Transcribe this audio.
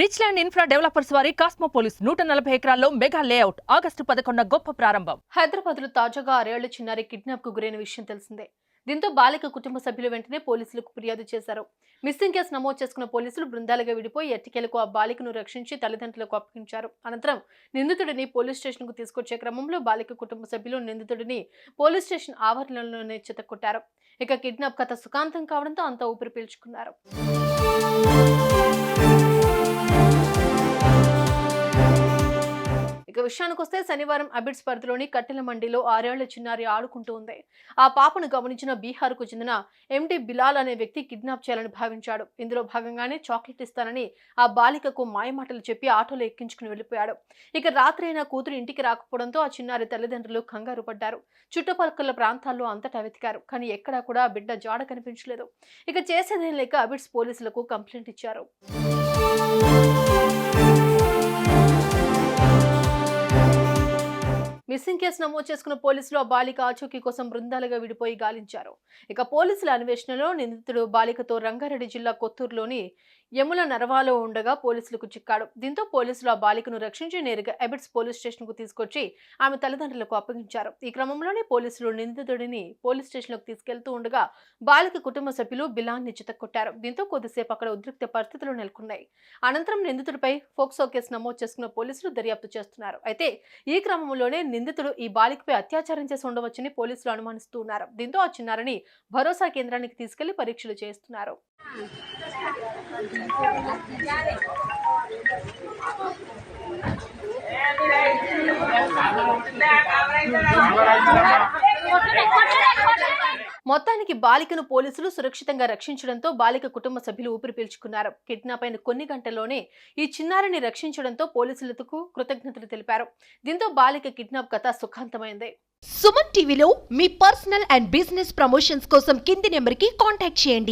Rich land infra developers వారి కాస్మోపోలిస్ 140 ఎకరాల్లో mega layout August 11 గొప్ప ప్రారంభం. హైదరాబాద్ లో తాజాగా 6 ఏళ్ల చిన్నారి కిడ్నాప్ కు గురైన విషయం తెలిసిందే. దీంతో బాలిక కుటుంబ సభ్యులు వెంటనే పోలీసులకు ఫిర్యాదు చేశారు. మిస్సింగ్ కేసు నమోదు చేసుకున్న పోలీసులు బృందాలుగా విడిపోయి ఎట్టకేలకు ఆ బాలికను రక్షించి తల్లిదండ్రులకు అప్పగించారు. అనంతరం నిందితుడిని పోలీస్ స్టేషన్ కు తీసుకొచ్చే క్రమంలో బాలిక కుటుంబ సభ్యులు నిందితుడిని పోలీస్ స్టేషన్ ఆవరణలోనే చితక్కొట్టారు. ఇక కిడ్నాప్ కథ సుఖాంతం కావడంతో అంతా ఊపిరి పీల్చుకున్నారు. ఇక విషయానికి వస్తే శనివారం అబిడ్స్ పరిధిలోని కట్టెల మండిలో 6 ఏళ్ల చిన్నారి ఆడుకుంటూ ఉంది. ఆ పాపను గమనించిన బీహార్ కు చెందిన ఎండి బిలాల్ అనే వ్యక్తి కిడ్నాప్ చేయాలని భావించాడు. ఇందులో భాగంగానే చాక్లెట్ ఇస్తానని ఆ బాలికకు మాయమాటలు చెప్పి ఆటోలో ఎక్కించుకుని వెళ్లిపోయాడు. ఇక రాత్రి అయినా కూతురు ఇంటికి రాకపోవడంతో ఆ చిన్నారి తల్లిదండ్రులు కంగారు పడ్డారు. చుట్టుపక్కల ప్రాంతాల్లో అంతటా వెతికారు, కానీ ఎక్కడా కూడా బిడ్డ జాడ కనిపించలేదు. ఇక చేసేదేం లేక అబిడ్స్ పోలీసులకు కంప్లైంట్ ఇచ్చారు. మిస్సింగ్ కేసు నమోదు చేసుకున్న పోలీసులు ఆ బాలిక ఆచూకీ కోసం బృందాలుగా విడిపోయి గాలించారు. ఇక పోలీసుల అన్వేషణలో నిందితుడు బాలికతో రంగారెడ్డి జిల్లా కొత్తూరులోని యముల నరవాలో ఉండగా పోలీసులకు చిక్కాడు. దీంతో పోలీసులు ఆ బాలికను రక్షించి నేరుగా అబిడ్స్ పోలీస్ స్టేషన్ కు తీసుకొచ్చి ఆమె తల్లిదండ్రులకు అప్పగించారు. ఈ క్రమంలోనే పోలీసులు నిందితుడిని పోలీస్ స్టేషన్ లోకి తీసుకెళ్తూ ఉండగా బాలిక కుటుంబ సభ్యులు బిలాన్ని చితక్కొట్టారు. దీంతో కొద్దిసేపు అక్కడ ఉద్రిక్త పరిస్థితులు నెలకొన్నాయి. అనంతరం నిందితుడిపై ఫోక్సో కేసు నమోదు చేసుకున్న పోలీసులు దర్యాప్తు చేస్తున్నారు. అయితే ఈ క్రమంలోనే నిందితుడు ఈ బాలికపై అత్యాచారం చేసి ఉండవచ్చని పోలీసులు అనుమానిస్తూ ఉన్నారు. దీంతో ఆ చిన్నారిని భరోసా కేంద్రానికి తీసుకెళ్లి పరీక్షలు చేస్తున్నారు. మొత్తానికి బాలికను పోలీసులు సురక్షితంగా రక్షించడంతో బాలిక కుటుంబ సభ్యులు ఊపిరి పీల్చుకున్నారు. కిడ్నాప్ అయిన కొన్ని గంటల్లోనే ఈ చిన్నారిని రక్షించడంతో పోలీసులకు కృతజ్ఞతలు తెలిపారు. దీంతో బాలిక కిడ్నాప్ కథ సుఖాంతమైంది. సుమన్ టీవీలో మీ పర్సనల్ అండ్ బిజినెస్ ప్రమోషన్స్ కోసం కింది నెంబర్కి కాంటాక్ట్ చేయండి.